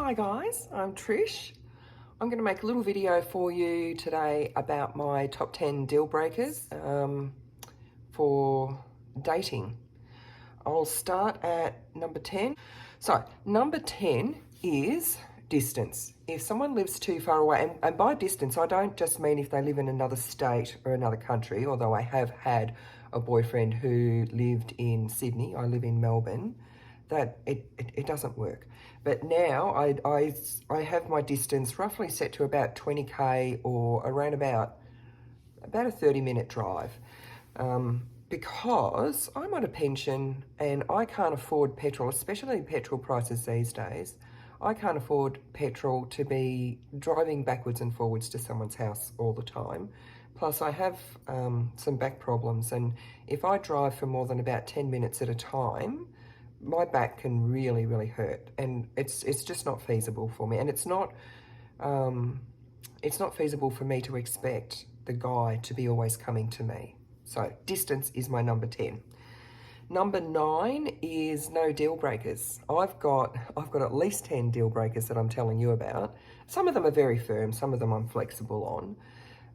Hi guys, I'm Trish. I'm going to make a little video for you today about my top 10 deal breakers for dating. I'll start at number 10. So number 10 is distance. If someone lives too far away, and by distance I don't just mean if they live in another state or another country, although I have had a boyfriend who lived in Sydney. I live in Melbourne. That it doesn't work. But now I have my distance roughly set to about 20k or around about a 30-minute drive, because I'm on a pension and I can't afford petrol, especially petrol prices these days. I can't afford petrol to be driving backwards and forwards to someone's house all the time. Plus I have some back problems, and if I drive for more than about 10 minutes at a time, my back can really hurt, and it's just not feasible for me, and it's not feasible for me to expect the guy to be always coming to me. So distance is my number 10. Number 9 is no deal breakers. I've got at least 10 deal breakers that I'm telling you about. Some of them are very firm, some of them I'm flexible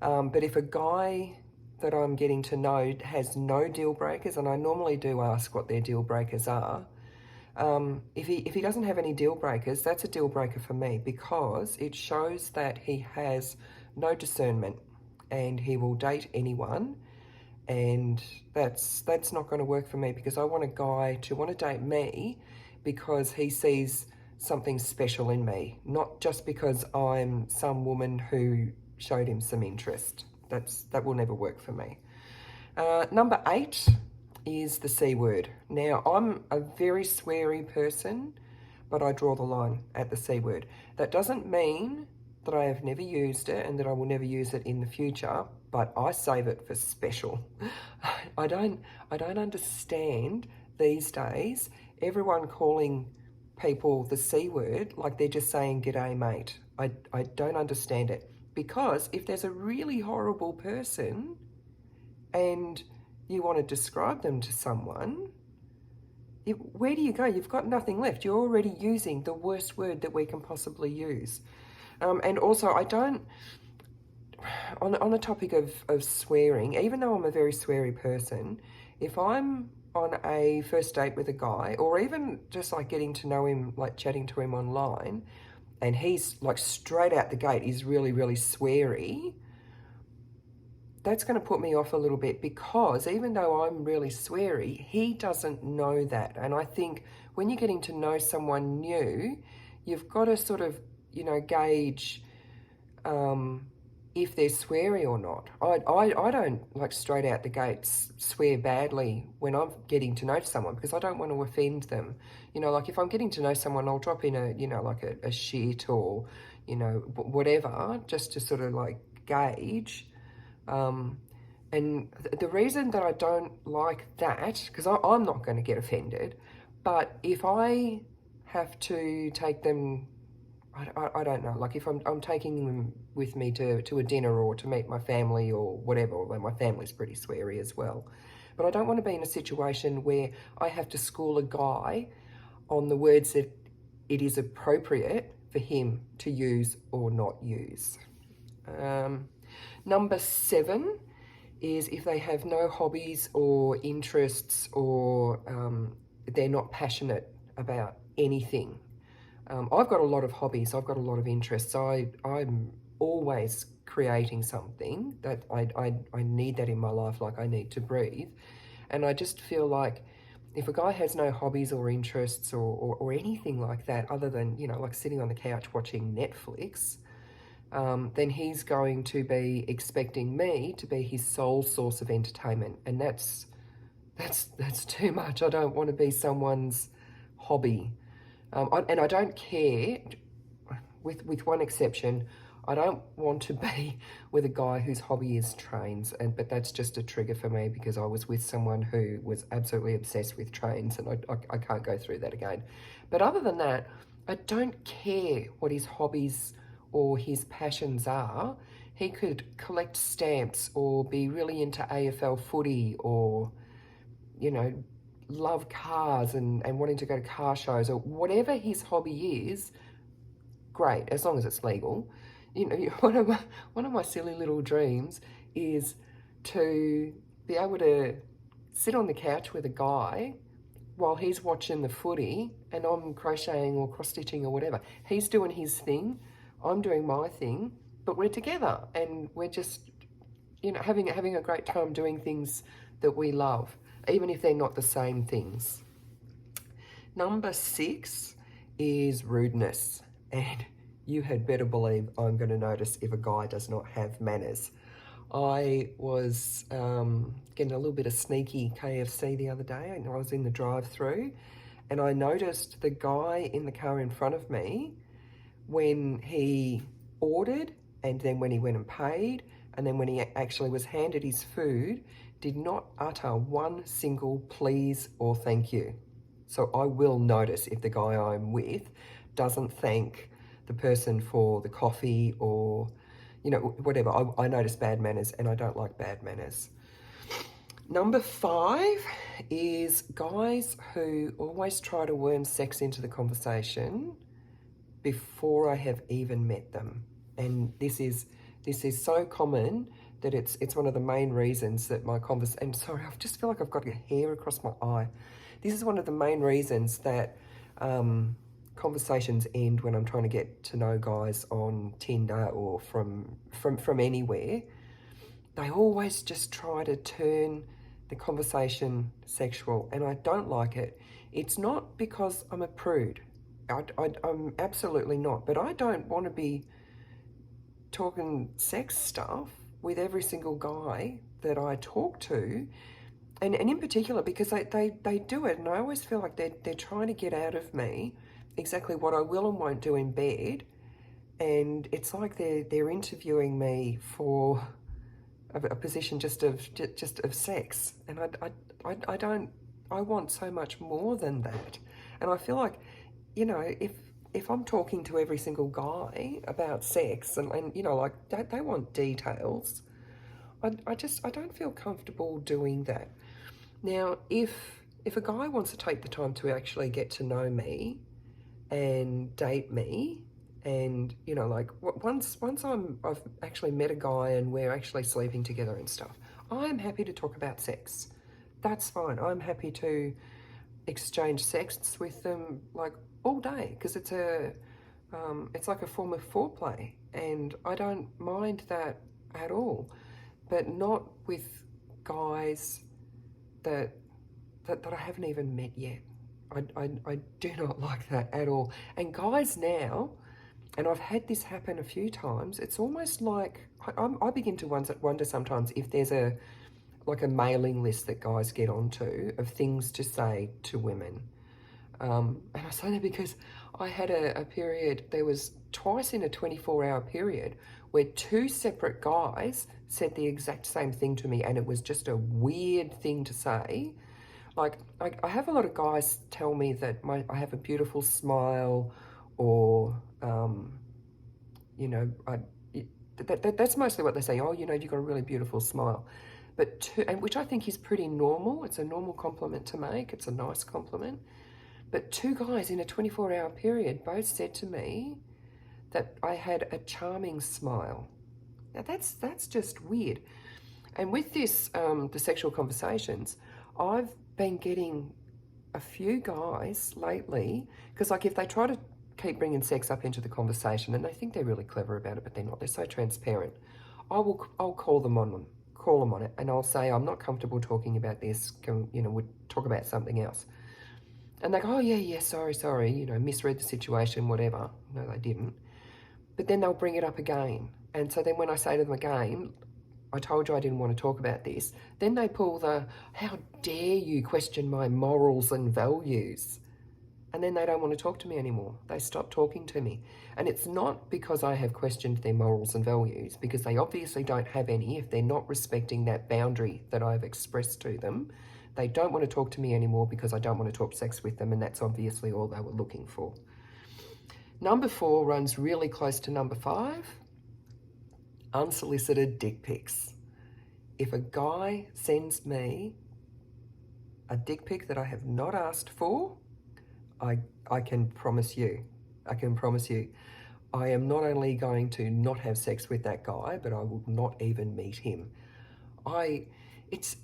on. But if a guy that I'm getting to know has no deal breakers, and I normally do ask what their deal breakers are, if he doesn't have any deal breakers, that's a deal breaker for me, because it shows that he has no discernment and he will date anyone, and that's not going to work for me, because I want a guy to want to date me because he sees something special in me, not just because I'm some woman who showed him some interest. That will never work for me. Number 8 is the C word. Now, I'm a very sweary person, but I draw the line at the C word. That doesn't mean that I have never used it and that I will never use it in the future, but I save it for special. I don't understand these days everyone calling people the C word like they're just saying g'day mate. I don't understand it, because if there's a really horrible person and you want to describe them to someone, where do you go? You've got nothing left. You're already using the worst word that we can possibly use. And also, I don't, on the topic of swearing, even though I'm a very sweary person, if I'm on a first date with a guy, or even just like getting to know him, like chatting to him online, and he's like straight out the gate is really sweary, that's going to put me off a little bit, because even though I'm really sweary, he doesn't know that. And I think when you're getting to know someone new, you've got to sort of, gauge if they're sweary or not. I don't like straight out the gates swear badly when I'm getting to know someone, because I don't want to offend them. Like if I'm getting to know someone, I'll drop in a shit or, whatever, just to sort of like gauge. And the reason that I don't like that, because I'm not going to get offended, but if I have to take them, I don't know, like if I'm taking them with me to a dinner or to meet my family or whatever, although my family's pretty sweary as well. But I don't want to be in a situation where I have to school a guy on the words that it is appropriate for him to use or not use. Number 7 is if they have no hobbies or interests, or they're not passionate about anything. I've got a lot of hobbies, I've got a lot of interests. I'm always creating something that I need that in my life, like I need to breathe. And I just feel like if a guy has no hobbies or interests or anything like that, other than, like sitting on the couch watching Netflix, then he's going to be expecting me to be his sole source of entertainment. And that's too much. I don't want to be someone's hobby. And I don't care, with one exception, I don't want to be with a guy whose hobby is trains, but that's just a trigger for me, because I was with someone who was absolutely obsessed with trains, and I can't go through that again. But other than that, I don't care what his hobbies or his passions are. He could collect stamps or be really into AFL footy, or, love cars and wanting to go to car shows, or whatever his hobby is. great, as long as it's legal. You know, one of my silly little dreams is to be able to sit on the couch with a guy while he's watching the footy and I'm crocheting or cross-stitching or whatever. He's doing his thing, I'm doing my thing, but we're together and we're just, you know, having a great time doing things that we love, even if they're not the same things. Number 6 is rudeness, and you had better believe I'm going to notice if a guy does not have manners. I was getting a little bit of sneaky KFC the other day, and I was in the drive-through, and I noticed the guy in the car in front of me when he ordered, and then when he went and paid, and then when he actually was handed his food, did not utter one single please or thank you. So I will notice if the guy I'm with doesn't thank the person for the coffee or, you know, whatever. I notice bad manners, and I don't like bad manners. Number 5 is guys who always try to worm sex into the conversation before I have even met them. And this is so common that it's one of the main reasons that my and sorry, I just feel like I've got a hair across my eye. This is one of the main reasons that conversations end when I'm trying to get to know guys on Tinder or from anywhere. They always just try to turn the conversation sexual, and I don't like it. It's not because I'm a prude. I'm absolutely not, but I don't want to be talking sex stuff with every single guy that I talk to, and in particular because they do it, and I always feel like they're trying to get out of me exactly what I will and won't do in bed, and it's like they're interviewing me for a position just of sex, and I don't. I want so much more than that, and I feel like, you know, if I'm talking to every single guy about sex and you know, like they want details, I don't feel comfortable doing that. Now, if a guy wants to take the time to actually get to know me and date me, and you know, like once I've actually met a guy and we're actually sleeping together and stuff, I'm happy to talk about sex. That's fine. I'm happy to exchange texts with them like all day, because it's like a form of foreplay, and I don't mind that at all. But not with guys that I haven't even met yet. I do not like that at all. And guys now, and I've had this happen a few times, it's almost like I begin to wonder sometimes if there's a mailing list that guys get onto of things to say to women. And I say that because I had a period, there was twice in a 24-hour period where 2 separate guys said the exact same thing to me, and it was just a weird thing to say. Like, I have a lot of guys tell me that I have a beautiful smile, or, you know, that's mostly what they say. Oh, you know, you've got a really beautiful smile. But and which I think is pretty normal. It's a normal compliment to make. It's a nice compliment. But 2 guys in a 24-hour period both said to me that I had a charming smile. Now that's just weird. And with this, the sexual conversations, I've been getting a few guys lately, because like if they try to keep bringing sex up into the conversation and they think they're really clever about it, but they're not, they're so transparent, I'll call them on it, and I'll say, I'm not comfortable talking about this, we'll talk about something else. And they go, oh yeah, sorry, you know, misread the situation, whatever. No, they didn't. But then they'll bring it up again. And so then when I say to them again, I told you I didn't want to talk about this, then they pull the, how dare you question my morals and values? And then they don't want to talk to me anymore. They stop talking to me. And it's not because I have questioned their morals and values, because they obviously don't have any if they're not respecting that boundary that I've expressed to them. They don't want to talk to me anymore because I don't want to talk sex with them, and that's obviously all they were looking for. Number 4 runs really close to number 5. Unsolicited dick pics. If a guy sends me a dick pic that I have not asked for, I can promise you, I am not only going to not have sex with that guy, but I will not even meet him. It's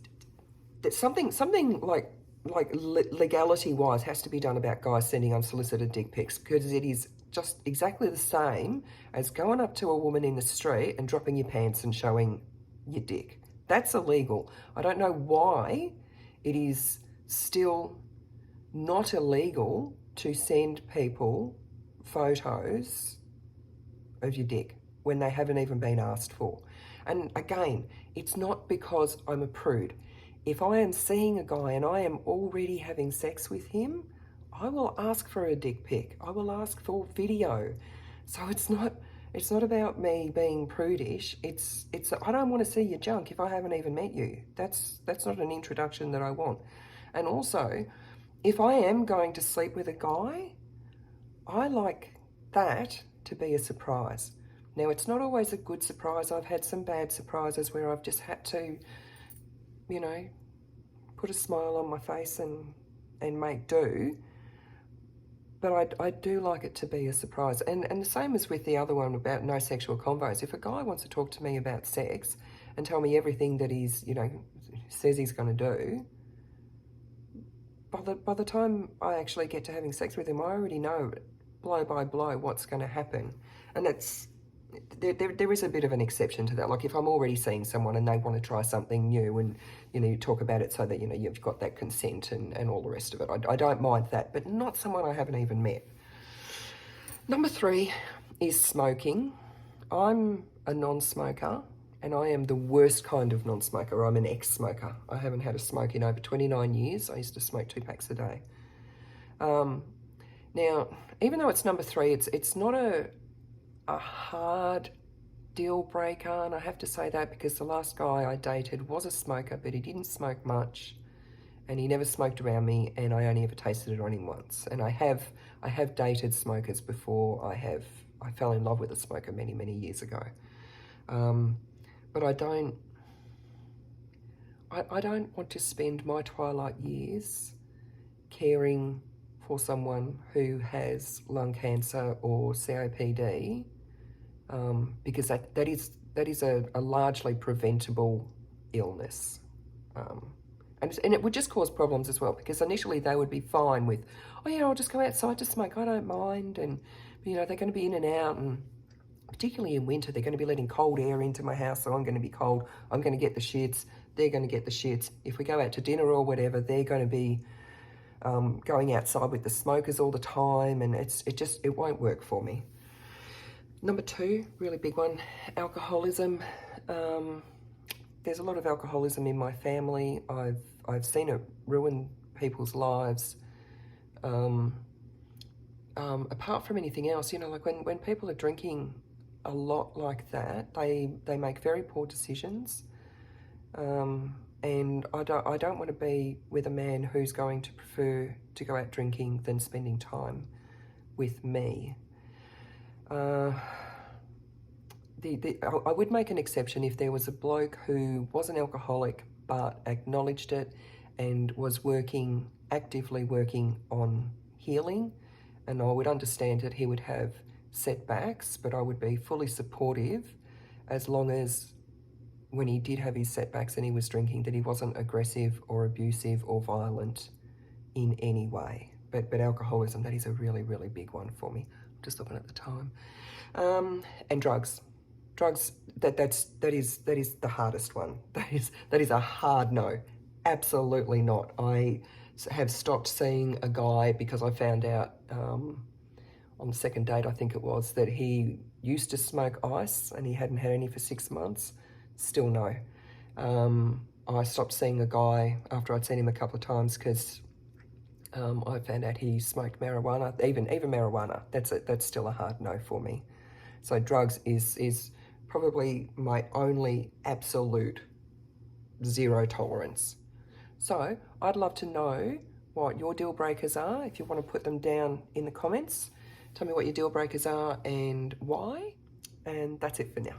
something like legality-wise has to be done about guys sending unsolicited dick pics, because it is just exactly the same as going up to a woman in the street and dropping your pants and showing your dick. That's illegal. I don't know why it is still not illegal to send people photos of your dick when they haven't even been asked for. And again, it's not because I'm a prude. If I am seeing a guy and I am already having sex with him, I will ask for a dick pic. I will ask for video. So it's not about me being prudish. It's I don't want to see your junk if I haven't even met you. That's not an introduction that I want. And also, if I am going to sleep with a guy, I like that to be a surprise. Now, it's not always a good surprise. I've had some bad surprises where I've just had to, put a smile on my face and make do. But I do like it to be a surprise. And the same as with the other one about no sexual convos. If a guy wants to talk to me about sex and tell me everything that he's, says he's going to do, by the time I actually get to having sex with him, I already know blow by blow what's going to happen. And there is a bit of an exception to that. Like if I'm already seeing someone and they want to try something new and, you talk about it so that, you've got that consent and all the rest of it. I don't mind that, but not someone I haven't even met. Number 3 is smoking. I'm a non-smoker and I am the worst kind of non-smoker. I'm an ex-smoker. I haven't had a smoke in over 29 years. I used to smoke 2 packs a day. Now, even though it's number 3, it's not a hard deal breaker, and I have to say that because the last guy I dated was a smoker, but he didn't smoke much, and he never smoked around me, and I only ever tasted it on him once. And I have dated smokers before. I fell in love with a smoker many, many years ago, but I don't want to spend my twilight years caring for someone who has lung cancer or COPD, because that is a largely preventable illness. And it would just cause problems as well, because initially they would be fine with, oh yeah, I'll just go outside to smoke, I don't mind, and they're going to be in and out, and particularly in winter, they're going to be letting cold air into my house, so I'm going to be cold, I'm going to get the shits, they're going to get the shits. If we go out to dinner or whatever, they're going to be going outside with the smokers all the time, and it won't work for me. Number 2, really big one, alcoholism. There's a lot of alcoholism in my family. I've seen it ruin people's lives. Apart from anything else, like when people are drinking a lot like that, they make very poor decisions. And I don't want to be with a man who's going to prefer to go out drinking than spending time with me. I would make an exception if there was a bloke who was an alcoholic but acknowledged it and was actively working on healing, and I would understand that he would have setbacks, but I would be fully supportive as long as when he did have his setbacks and he was drinking, that he wasn't aggressive or abusive or violent in any way. But alcoholism, that is a really, really big one for me. I'm just looking at the time. And drugs. Drugs, that is the hardest one. That is a hard no. Absolutely not. I have stopped seeing a guy because I found out on the second date, I think it was, that he used to smoke ice and he hadn't had any for 6 months. Still no. I stopped seeing a guy after I'd seen him a couple of times because I found out he smoked marijuana. Even marijuana, that's still a hard no for me. So drugs is probably my only absolute zero tolerance. So I'd love to know what your deal breakers are. If you want to put them down in the comments, tell me what your deal breakers are and why. And that's it for now.